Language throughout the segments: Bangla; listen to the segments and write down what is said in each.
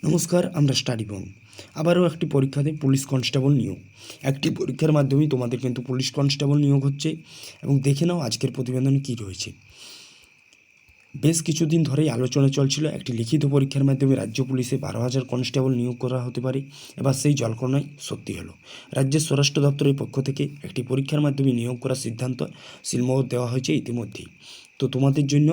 নমস্কার, আমরা স্টাডি বং আবারও একটি পরীক্ষাতে পুলিশ কনস্টেবল নিয়োগ। একটি পরীক্ষার মাধ্যমেই তোমাদের কিন্তু পুলিশ কনস্টেবল নিয়োগ হচ্ছে। এবং দেখে নাও আজকের প্রতিবেদনে কী রয়েছে। বেশ কিছুদিন ধরেই আলোচনা চলছিল একটি লিখিত পরীক্ষার মাধ্যমে রাজ্য পুলিশে 12,000 কনস্টেবল নিয়োগ করা হতে পারে। এবার সেই জল্পনাই সত্যি হলো। রাজ্যের স্বরাষ্ট্র দপ্তরের পক্ষ থেকে একটি পরীক্ষার মাধ্যমে নিয়োগ করার সিদ্ধান্ত সিলমোহর দেওয়া হয়েছে ইতিমধ্যেই। তো তোমাদের জন্য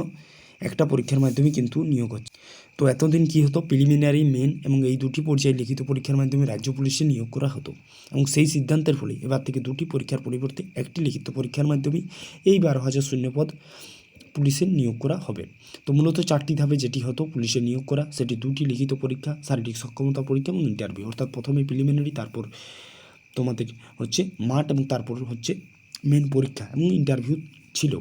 একটা পরীক্ষার মাধ্যমে কিন্তু নিয়োগ হচ্ছে। তো এতদিন কী হতো, প্রিলিমিনারি, মেন এবং এই দুটি পর্যায়ে লিখিত পরীক্ষার মাধ্যমে রাজ্য পুলিশে নিয়োগ করা হতো। এবং সেই সিদ্ধান্তের ফলে এবার থেকে দুটি পরীক্ষার পরিবর্তে একটি লিখিত পরীক্ষার মাধ্যমে এই 12,000 শূন্যপদ পুলিশের নিয়োগ করা হবে। তো মূলত 4টি ধাপে যেটি হতো পুলিশের নিয়োগ করা, সেটি 2টি লিখিত পরীক্ষা, শারীরিক সক্ষমতা পরীক্ষা এবং ইন্টারভিউ। অর্থাৎ প্রথমে প্রিলিমিনারি, তারপর তোমাদের হচ্ছে মাঠ এবং তারপর হচ্ছে মেন পরীক্ষা এবং ইন্টারভিউ ছিল।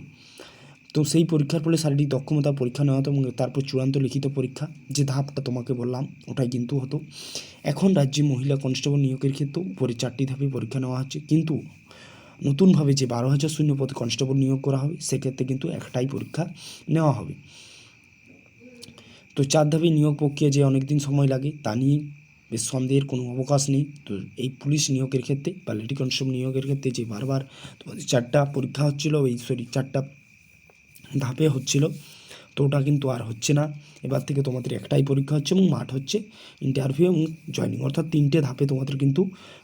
তো সেই পরীক্ষার ফলে শারীরিক দক্ষতা পরীক্ষা নেওয়া হতো এবং তারপর চূড়ান্ত লিখিত পরীক্ষা, যে ধাপটা তোমাকে বললাম ওটাই কিন্তু হতো। এখন রাজ্যে মহিলা কনস্টেবল নিয়োগের ক্ষেত্রেও উপরে 4টি ধাপে পরীক্ষা নেওয়া হচ্ছে, কিন্তু নতুনভাবে যে 12,000 শূন্যপদে কনস্টেবল নিয়োগ করা হবে সেক্ষেত্রে কিন্তু একটাই পরীক্ষা নেওয়া হবে। তো 4 ধাপে নিয়োগ প্রক্রিয়া যে অনেক দিন সময় লাগে তা নিয়ে বেশ সন্দেহের কোনো অবকাশ নেই। তো এই পুলিশ নিয়োগের ক্ষেত্রে বা লেডি কনস্টেবল নিয়োগের ক্ষেত্রে যে বারবার তোমাদের 4টা পরীক্ষা হচ্ছিলো, 4টা ধাপে হচ্ছিল, তো ওটা কিন্তু আর হচ্ছে না। এবার থেকে তোমাদের একটাই পরীক্ষা হচ্ছে এবং মাঠ হচ্ছে ইন্টারভিউ এবং জয়নিং, অর্থাৎ 3টে ধাপে তোমাদের কিন্তু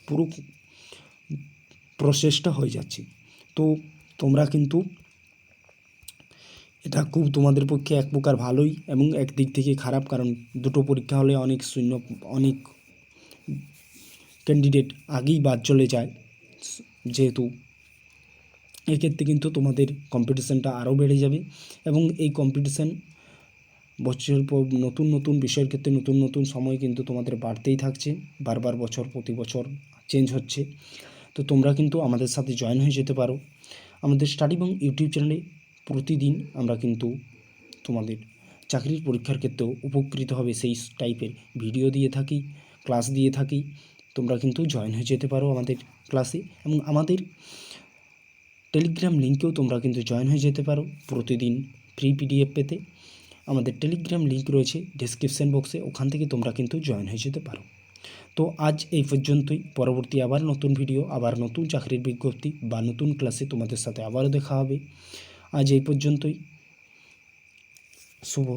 পুরো প্রসেসটা হয়ে যাচ্ছে। তো তোমরা কিন্তু এটা খুব তোমাদের পক্ষে এক প্রকার ভালোই এবং একদিক থেকে খারাপ, কারণ দুটো পরীক্ষা হলে অনেক ক্যান্ডিডেট আগেই বাদ চলে যায়। যেহেতু এক্ষেত্রে কিন্তু তোমাদের কম্পিটিশানটা আরও বেড়ে যাবে এবং এই কম্পিটিশান বছরের পর নতুন নতুন বিষয়ের ক্ষেত্রে নতুন নতুন সময় কিন্তু তোমাদের বাড়তেই থাকছে। বারবার বছর প্রতি বছর চেঞ্জ হচ্ছে। তো তোমরা কিন্তু আমাদের সাথে জয়েন হয়ে যেতে পারো। আমাদের স্টাডি এবং ইউটিউব চ্যানেলে প্রতিদিন আমরা কিন্তু তোমাদের চাকরির পরীক্ষার ক্ষেত্রেও উপকৃত হবে সেই টাইপের ভিডিও দিয়ে থাকি, ক্লাস দিয়ে থাকি। তোমরা কিন্তু জয়েন হয়ে যেতে পারো আমাদের ক্লাসে এবং আমাদের টেলিগ্রাম লিঙ্কেও তোমরা কিন্তু জয়েন হয়ে যেতে পারো প্রতিদিন ফ্রি পিডিএফ পেতে। আমাদের টেলিগ্রাম লিঙ্ক রয়েছে ডেসক্রিপশন বক্সে, ওখান থেকে তোমরা কিন্তু জয়েন হয়ে যেতে পারো। তো আজ এই পর্যন্তই। পরবর্তী আবার নতুন ভিডিও, আবার নতুন চাকরির বিজ্ঞপ্তি বা নতুন ক্লাসে তোমাদের সাথে আবারও দেখা হবে। আজ এই পর্যন্তই। শুভ